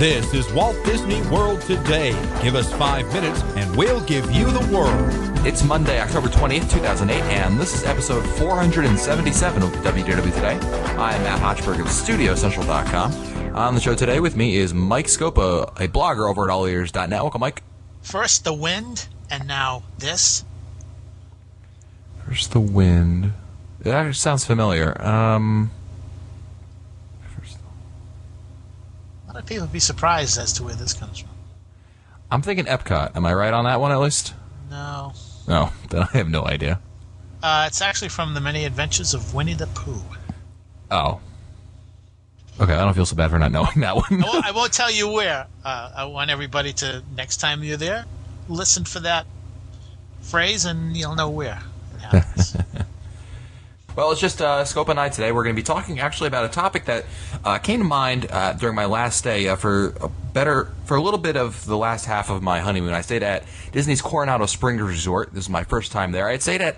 This is Walt Disney World Today. Give us 5 minutes and we'll give you the world. It's Monday, October 20th, 2008, and this is episode 477 of WDW Today. I'm Matt Hochberg of StudioCentral.com. On the show today with me is Mike Scopa, a blogger over at allears.net. Welcome, Mike. First the wind, and now this. First the wind. That sounds familiar. A lot of people would be surprised as to where this comes from. I'm thinking Epcot. Am I right on that one, at least? No. No, then I have no idea. It's actually from The Many Adventures of Winnie the Pooh. Oh. Okay, I don't feel so bad for not knowing that one. I won't tell you where. I want everybody to, next time you're there, listen for that phrase and you'll know where it happens. Well, it's just Scopa and I today. We're going to be talking actually about a topic that came to mind during my last stay for a little bit of the last half of my honeymoon. I stayed at Disney's Coronado Springs Resort. This is my first time there. I had stayed at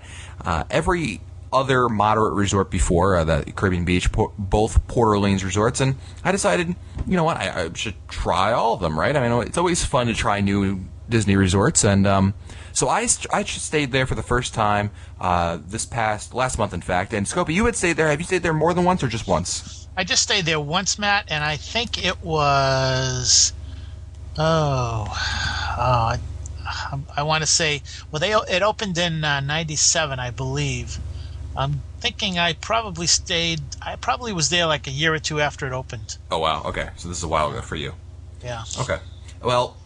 every other moderate resort before, the Caribbean Beach, both Port Orleans resorts, and I decided, you know what, I should try all of them, right? I mean, it's always fun to try new Disney resorts, and so I stayed there for the first time last month, in fact. And Scopa, you had stayed there. Have you stayed there more than once or just once? I just stayed there once, Matt, and I think it was, I want to say, well, it opened in 97, I believe. I'm thinking I probably was there like a year or two after it opened. Oh, wow. Okay. So this is a while ago for you. Yeah. Okay. Well,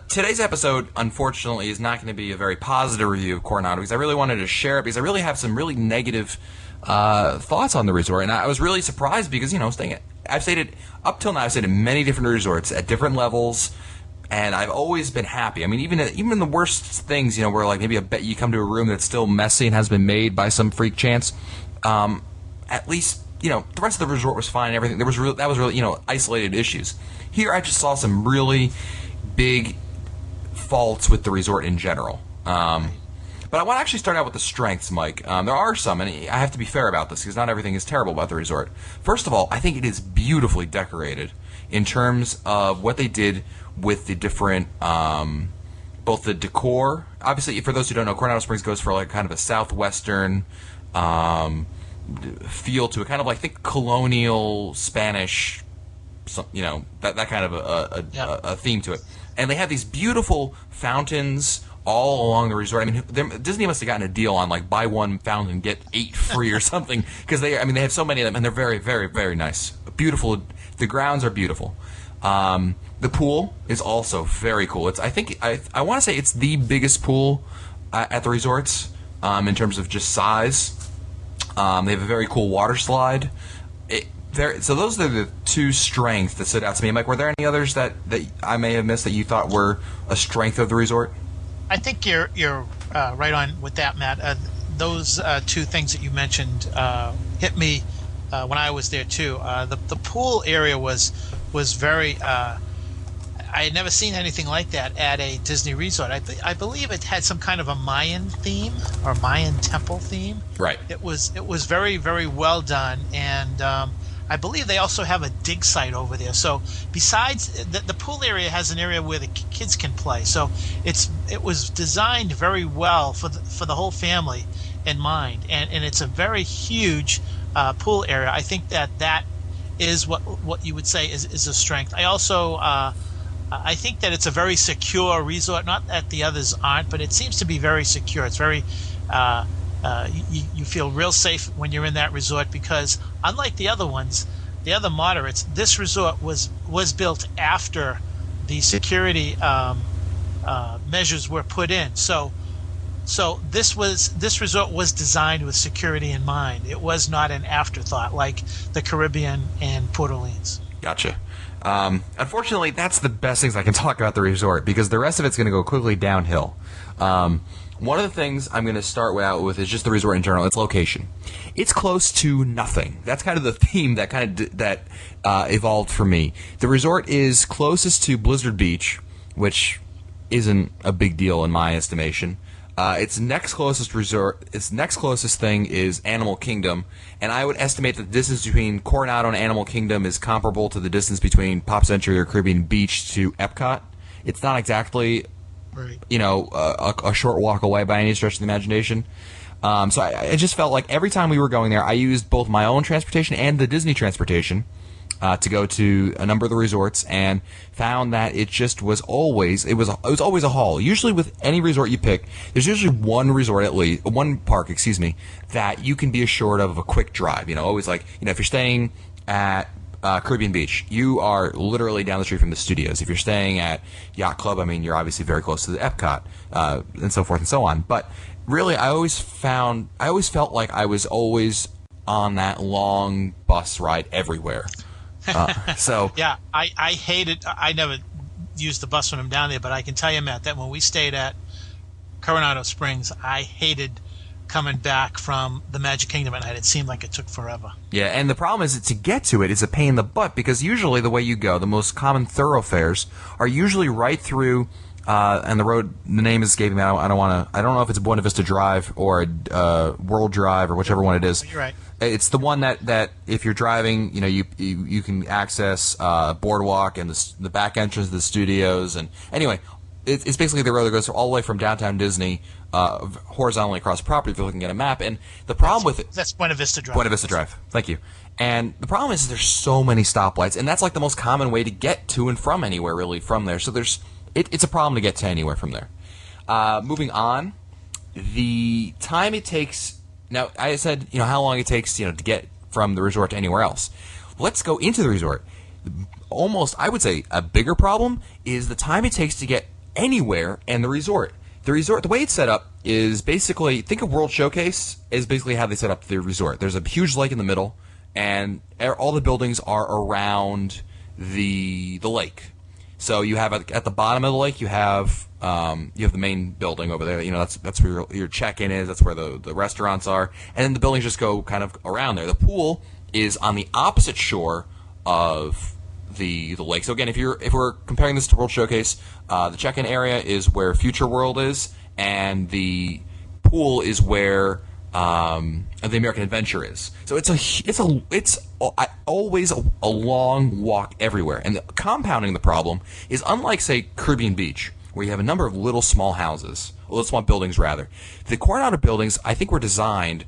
today's episode, unfortunately, is not going to be a very positive review of Coronado because I really wanted to share it because I really have some really negative thoughts on the resort. And I was really surprised because, up till now, I've stayed at many different resorts at different levels. And I've always been happy. I mean, even the worst things, where like maybe you come to a room that's still messy and has been made by some freak chance. At least, the rest of the resort was fine and everything. That was really, isolated issues. Here, I just saw some really big faults with the resort in general. But I want to actually start out with the strengths, Mike. There are some, and I have to be fair about this because not everything is terrible about the resort. First of all, I think it is beautifully decorated in terms of what they did with the different, both the decor. Obviously, for those who don't know, Coronado Springs goes for like kind of a southwestern feel to it, kind of like think colonial Spanish, that kind of a theme to it. And they have these beautiful fountains all along the resort. I mean, Disney must have gotten a deal on like buy one fountain get 8 free or something because they have so many of them and they're very, very, very nice, beautiful. The grounds are beautiful. The pool is also very cool. I want to say it's the biggest pool at the resorts in terms of just size. They have a very cool water slide. So those are the two strengths that stood out to me. Mike, were there any others that I may have missed that you thought were a strength of the resort? I think you're right on with that, Matt. Those two things that you mentioned hit me when I was there too. The pool area was very. I had never seen anything like that at a Disney resort. I believe it had some kind of a Mayan theme or Mayan temple theme. Right. It was very, very well done, and I believe they also have a dig site over there. So besides the pool area has an area where the kids can play. So it was designed very well for the whole family in mind, and it's a very huge pool area. I think that is what you would say is a strength. I also I think that it's a very secure resort. Not that the others aren't, but it seems to be very secure. It's very you feel real safe when you're in that resort because unlike the other ones, the other moderates, this resort was built after the security measures were put in. So this resort was designed with security in mind. It was not an afterthought like the Caribbean and Port Orleans. Gotcha. Unfortunately, that's the best things I can talk about the resort because the rest of it's going to go quickly downhill. One of the things I'm going to start out with is just the resort in general. Its location. It's close to nothing. That's kind of the theme that evolved for me. The resort is closest to Blizzard Beach, which isn't a big deal in my estimation. Its next closest thing is Animal Kingdom, and I would estimate that the distance between Coronado and Animal Kingdom is comparable to the distance between Pop Century or Caribbean Beach to Epcot. It's not exactly, Right. a short walk away by any stretch of the imagination. So I just felt like every time we were going there, I used both my own transportation and the Disney transportation to go to a number of the resorts, and found that it just was always it was always a haul. Usually with any resort you pick, there's usually one park, that you can be assured of a quick drive. Always like if you're staying at Caribbean Beach, you are literally down the street from the studios. If you're staying at Yacht Club, you're obviously very close to the Epcot, and so forth and so on. But really, I always felt like I was always on that long bus ride everywhere. Yeah, I hated. I never used the bus when I'm down there, but I can tell you, Matt, that when we stayed at Coronado Springs, I hated coming back from the Magic Kingdom at night. It seemed like it took forever. Yeah, and the problem is that to get to it is a pain in the butt, because usually the way you go, the most common thoroughfares are usually right through. And the road, the name is escaping me. I don't know if it's Buena Vista Drive or World Drive or whichever one it is. You're right. It's the one that if you're driving, you can access Boardwalk and the back entrance of the studios. And anyway, it's basically the road that goes all the way from downtown Disney horizontally across the property if you're looking at a map. And the problem with it... That's Buena Vista Drive. Buena Vista Drive. Thank you. And the problem is there's so many stoplights, and that's like the most common way to get to and from anywhere, really, from there. So it's a problem to get to anywhere from there. Moving on, the time it takes... Now, I said, how long it takes, to get from the resort to anywhere else. Let's go into the resort. Almost, I would say, a bigger problem is the time it takes to get anywhere in the resort. The way it's set up is basically, think of World Showcase is basically how they set up the resort. There's a huge lake in the middle, and all the buildings are around the lake. So you have at the bottom of the lake, you have the main building over there. That's where your check-in is. That's where the restaurants are, and then the buildings just go kind of around there. The pool is on the opposite shore of the lake. So again, if we're comparing this to World Showcase, the check-in area is where Future World is, and the pool is where the American Adventure is. So it's always a long walk everywhere. And compounding the problem is, unlike, say, Caribbean Beach, where you have a number of little small buildings rather. The Coronado buildings, I think, were designed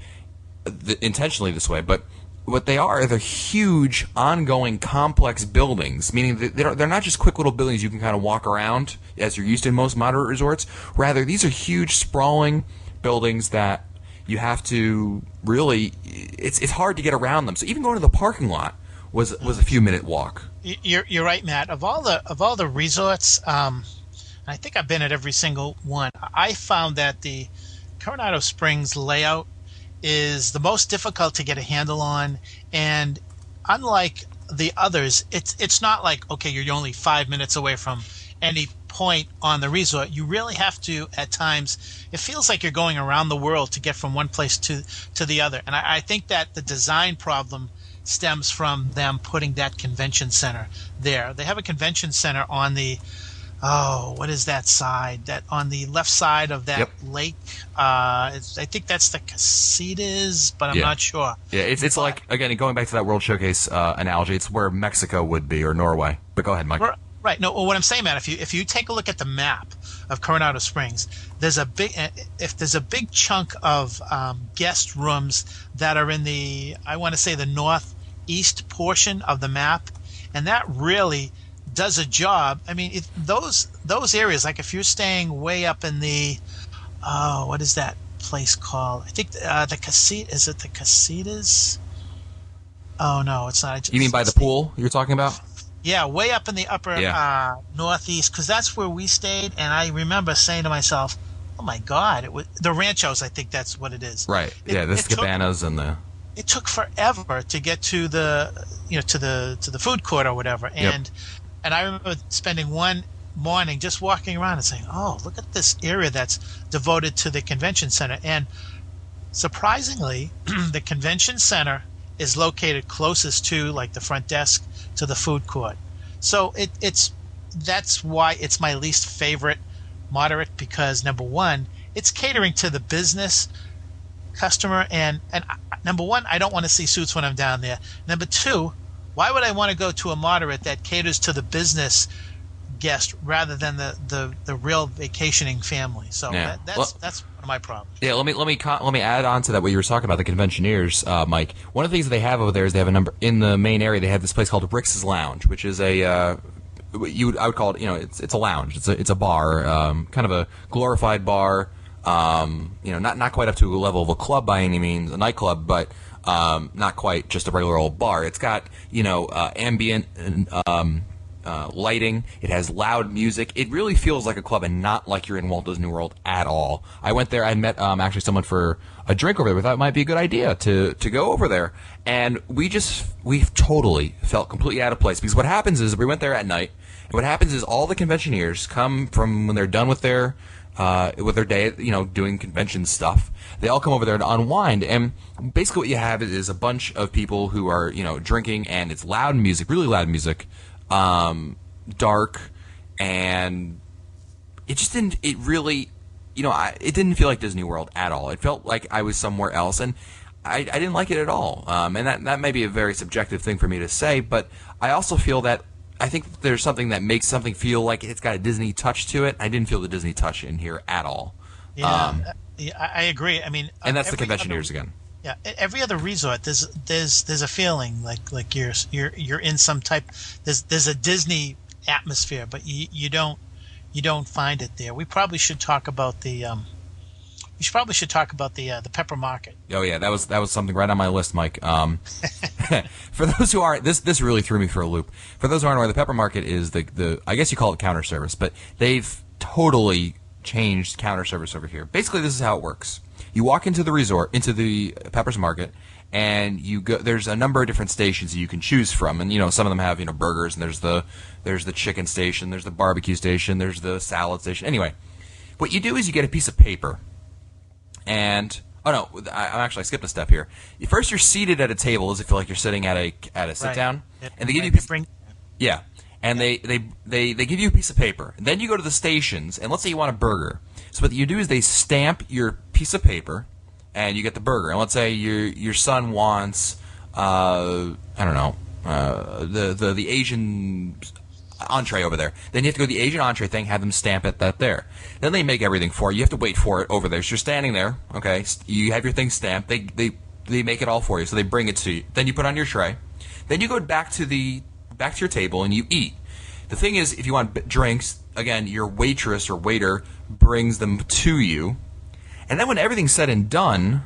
intentionally this way, but what they're huge, ongoing, complex buildings, meaning that they're not just quick little buildings you can kind of walk around as you're used to in most moderate resorts. Rather, these are huge, sprawling buildings that you have to really, it's hard to get around them. So even going to the parking lot was a few-minute walk. You're right, Matt. Of all the resorts, I think I've been at every single one. I found that the Coronado Springs layout is the most difficult to get a handle on, and unlike the others, it's not like, okay, you're only 5 minutes away from any point on the resort. You really have to, at times, it feels like you're going around the world to get from one place to the other. And I think that the design problem stems from them putting that convention center there. They have a convention center on the what is that side? That on the left side of that lake. I think that's the Casitas, but I'm not sure. Yeah, it's like, again, going back to that World Showcase analogy, it's where Mexico would be, or Norway. But go ahead, Mike. Right. No, what I'm saying, Matt, if you take a look at the map of Coronado Springs, there's a big chunk of guest rooms that are in the, I want to say, the northeast portion of the map, and that really does a job. I mean, those areas, like if you're staying way up in the, what is that place called? I think the Casita. Is it the Casitas? Oh no, it's not. You mean by the pool you're talking about? Yeah, way up in the upper northeast, because that's where we stayed. And I remember saying to myself, "Oh my God, it was the Ranchos." I think that's what it is. Right. This cabanas and the. It took forever to get to the to the food court or whatever, and I remember spending one morning just walking around and saying, "Oh, look at this area that's devoted to the convention center." And surprisingly, the convention center is located closest to, like, the front desk to the food court. So that's why it's my least favorite moderate, because number one, it's catering to the business customer, and number one, I don't want to see suits when I'm down there. Number two, why would I want to go to a moderate that caters to the business guest rather than the real vacationing family? So that's one of my problems. Yeah, let me add on to that what you were talking about, the conventioneers, Mike. One of the things that they have over there is they have a number in the main area. They have this place called Rick's Lounge, which is I would call it, it's a lounge. It's a bar, kind of a glorified bar. Not quite up to a level of a club by any means, a nightclub, but not quite just a regular old bar. It's got ambient lighting. It has loud music. It really feels like a club and not like you're in Walt Disney World at all. I went there. I met actually someone for a drink over there. We thought it might be a good idea to go over there, and we totally felt completely out of place, because what happens is we went there at night, and what happens is all the conventioneers come from when they're done with their day, doing convention stuff. They all come over there to unwind, and basically what you have is a bunch of people who are, drinking, and it's loud music, really loud music, dark, and it just didn't, it really, it didn't feel like Disney World at all. It felt like I was somewhere else, and I didn't like it at all. And that may be a very subjective thing for me to say, but I also feel that I think there's something that makes something feel like it's got a Disney touch to it. I didn't feel the Disney touch in here at all. Yeah, I agree. I mean, and that's the conventioneers again. Yeah, every other resort there's a feeling like you're in some type. There's a Disney atmosphere, but you don't find it there. We probably should talk about the the Pepper Market. Oh yeah, that was something right on my list, Mike. For those who aren't, this really threw me for a loop. For those who aren't aware, the Pepper Market is the I guess you call it counter service, but they've totally changed counter service over here. Basically, this is how it works. You walk into the resort, into the Pepper's Market, and you go. There's a number of different stations that you can choose from, and some of them have burgers, and there's the chicken station, there's the barbecue station, there's the salad station. Anyway, what you do is you get a piece of paper. And I skipped a step here. First, you're seated at a table as if you're sitting at a sit down, and they give you they give you a piece of paper. And then you go to the stations, and let's say you want a burger. So what you do is they stamp your piece of paper, and you get the burger. And let's say your son wants the Asian entree over there. Then you have to go to the Asian entree thing, have them stamp that there. Then they make everything for you. You have to wait for it over there. So you're standing there, okay? You have your thing stamped. They make it all for you. So they bring it to you. Then you put it on your tray. Then you go back to your table and you eat. The thing is, if you want drinks, again, your waitress or waiter brings them to you. And then when everything's said and done,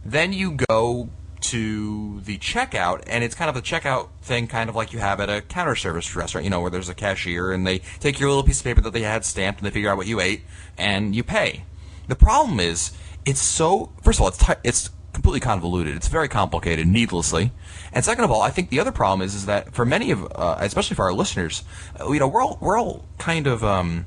then you go to the checkout, and it's kind of a checkout thing, kind of like you have at a counter service restaurant, where there's a cashier, and they take your little piece of paper that they had stamped, and they figure out what you ate, and you pay. The problem is, first of all, it's completely convoluted. It's very complicated, needlessly. And second of all, I think the other problem is that for many of, especially for our listeners, we're all kind of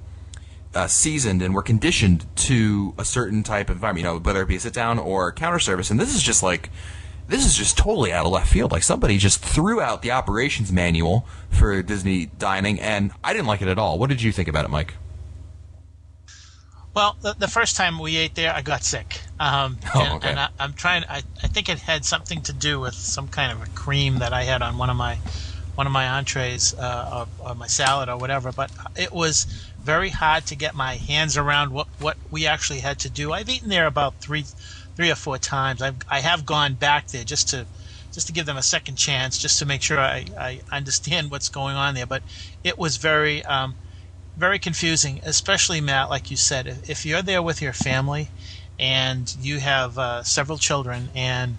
seasoned, and we're conditioned to a certain type of environment, whether it be a sit down or counter service, and this is just totally out of left field. Like somebody just threw out the operations manual for Disney dining, and I didn't like it at all. What did you think about it, Mike? Well, the first time we ate there, I got sick. Okay. And I'm trying. I think it had something to do with some kind of a cream that I had on one of my entrees or my salad or whatever. But it was very hard to get my hands around what we actually had to do. I've eaten there about three or four times. I have gone back there just to give them a second chance, just to make sure I understand what's going on there. But it was very very confusing, especially, Matt, like you said, if you're there with your family and you have several children, and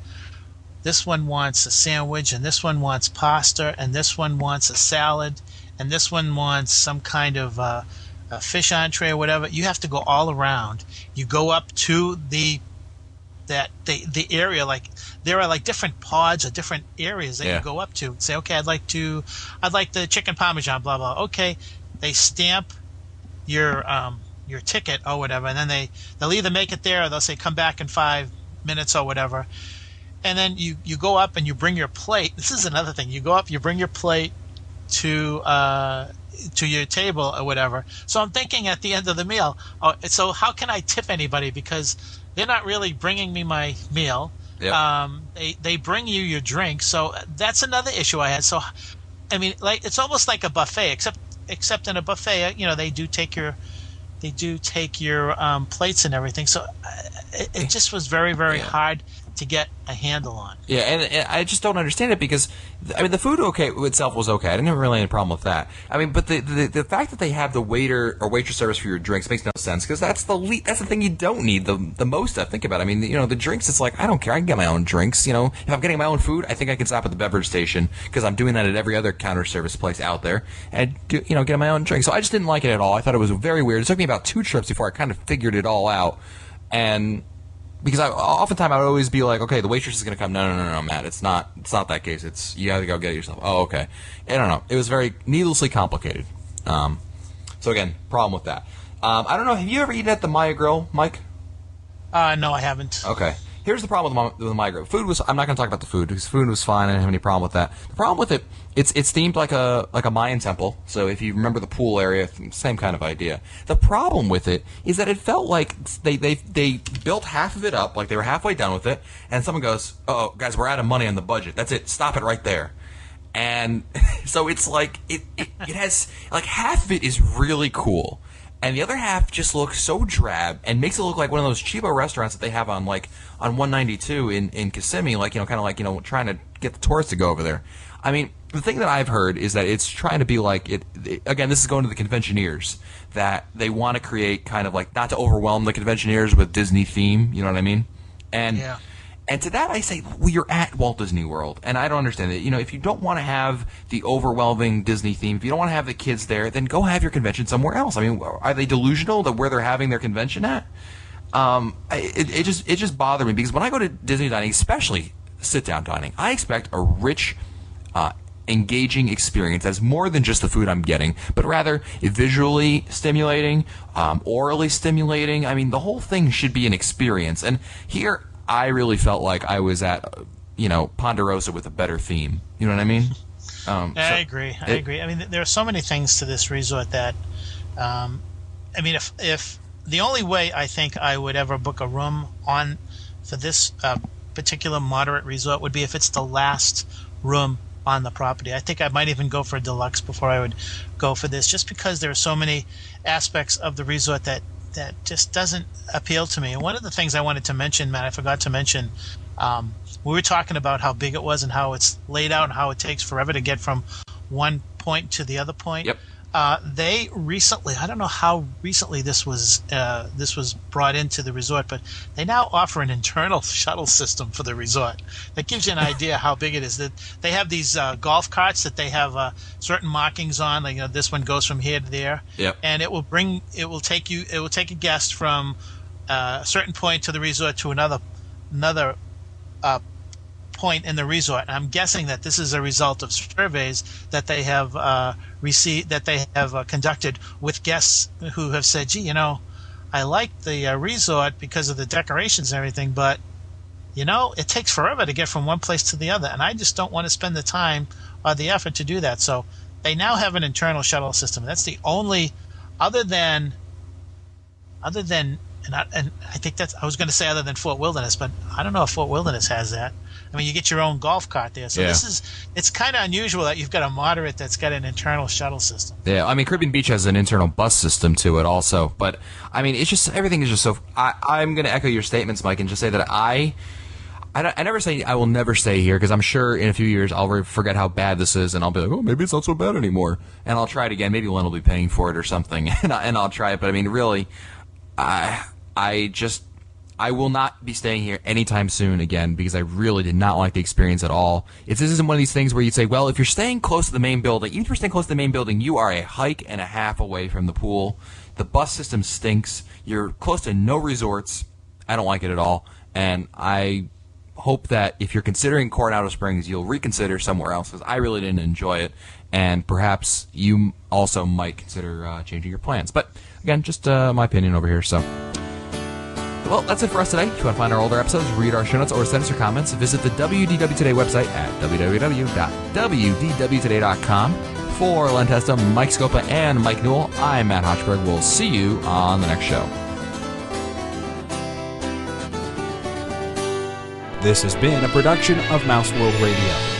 this one wants a sandwich, and this one wants pasta, and this one wants a salad, and this one wants some kind of a fish entree or whatever, you have to go all around. You go up to the area, like there are like different pods or different areas that you go up to. Say, okay, I'd like the chicken parmesan, blah blah. Okay, they stamp your ticket or whatever, and then they'll either make it there or they'll say come back in 5 minutes or whatever. And then you go up and you bring your plate. This is another thing. You go up, you bring your plate, to your table or whatever. So I'm thinking at the end of the meal, so how can I tip anybody, because they're not really bringing me my meal. Yep. They bring you your drink, so that's another issue I had. So, I mean, like, it's almost like a buffet, except in a buffet, they do take your plates and everything. So it just was very, very hard to get a handle on. Yeah, and I just don't understand it, because I mean, the food itself was okay. I didn't have really any problem with that. I mean, but the fact that they have the waiter or waitress service for your drinks makes no sense, because that's the thing you don't need the most of. Think about it. I mean, the drinks, it's like, I don't care. I can get my own drinks. If I'm getting my own food, I think I can stop at the beverage station, because I'm doing that at every other counter service place out there, and get my own drink. So I just didn't like it at all. I thought it was very weird. It took me about 2 trips before I kind of figured it all out, and because oftentimes I would always be like, okay, the waitress is going to come. No, Matt, it's not that case. It's, you have to go get it yourself. Oh, okay. I don't know. It was very needlessly complicated. So again, problem with that. I don't know. Have you ever eaten at the Maya Grill, Mike? No, I haven't. Okay. Here's the problem with the Maya Grill. I'm not going to talk about the food, because food was fine. I didn't have any problem with that. The problem with it, it's themed like a Mayan temple. So if you remember the pool area, same kind of idea. The problem with it is that it felt like they built half of it up, like they were halfway done with it, and someone goes, "Oh, guys, we're out of money on the budget. That's it. Stop it right there." And so it's like it has, like, half of it is really cool, and the other half just looks so drab and makes it look like one of those cheapo restaurants that they have on 192 in Kissimmee, kind of like trying to get the tourists to go over there. I mean, the thing that I've heard is that it's trying to be like it. Again, this is going to the conventioneers, that they want to create kind of like, not to overwhelm the conventioneers with Disney theme. You know what I mean? And to that I say, well, you're at Walt Disney World, and I don't understand it. If you don't want to have the overwhelming Disney theme, if you don't want to have the kids there, then go have your convention somewhere else. I mean, are they delusional that where they're having their convention at? It just bothered me, because when I go to Disney dining, especially sit-down dining, I expect a rich, engaging experience that's more than just the food I'm getting, but rather visually stimulating, orally stimulating. I mean, the whole thing should be an experience. And here, I really felt like I was at, Ponderosa with a better theme. You know what I mean? I agree. I agree. I mean, there are so many things to this resort that, I mean, if the only way I think I would ever book a room for this particular moderate resort would be if it's the last room on the property. I think I might even go for a deluxe before I would go for this, just because there are so many aspects of the resort that just doesn't appeal to me. And one of the things I wanted to mention, Matt, I forgot to mention, we were talking about how big it was and how it's laid out and how it takes forever to get from one point to the other point. Yep. They recently, I don't know how recently this was brought into the resort, but they now offer an internal shuttle system for the resort. That gives you an idea how big it is. That they have these golf carts that they have certain markings on, like this one goes from here to there, yep. And it will take a guest from a certain point to the resort to another point in the resort. And I'm guessing that this is a result of surveys that they have conducted with guests who have said, "Gee, I like the resort because of the decorations and everything, but it takes forever to get from one place to the other, and I just don't want to spend the time or the effort to do that." So they now have an internal shuttle system. That's the only, other than, and I think that's, I was going to say other than Fort Wilderness, but I don't know if Fort Wilderness has that. I mean, you get your own golf cart there. So it's kind of unusual that you've got a moderate that's got an internal shuttle system. Yeah, I mean, Caribbean Beach has an internal bus system to it also. But, I mean, it's just, everything is just so, I'm going to echo your statements, Mike, and just say that I never say I will never stay here, because I'm sure in a few years I'll forget how bad this is, and I'll be like, oh, maybe it's not so bad anymore. And I'll try it again. Maybe Len will be paying for it or something, and I'll try it. But, I mean, really, I will not be staying here anytime soon again, because I really did not like the experience at all. This isn't one of these things where you'd say, well, if you're staying close to the main building, even if you're staying close to the main building, you are a hike and a half away from the pool. The bus system stinks. You're close to no resorts. I don't like it at all. And I hope that if you're considering Coronado Springs, you'll reconsider somewhere else, because I really didn't enjoy it. And perhaps you also might consider changing your plans. But, again, just my opinion over here, so... Well, that's it for us today. If you want to find our older episodes, read our show notes, or send us your comments, visit the WDW Today website at www.wdwtoday.com. For Len Testa, Mike Scopa, and Mike Newell, I'm Matt Hochberg. We'll see you on the next show. This has been a production of Mouse World Radio.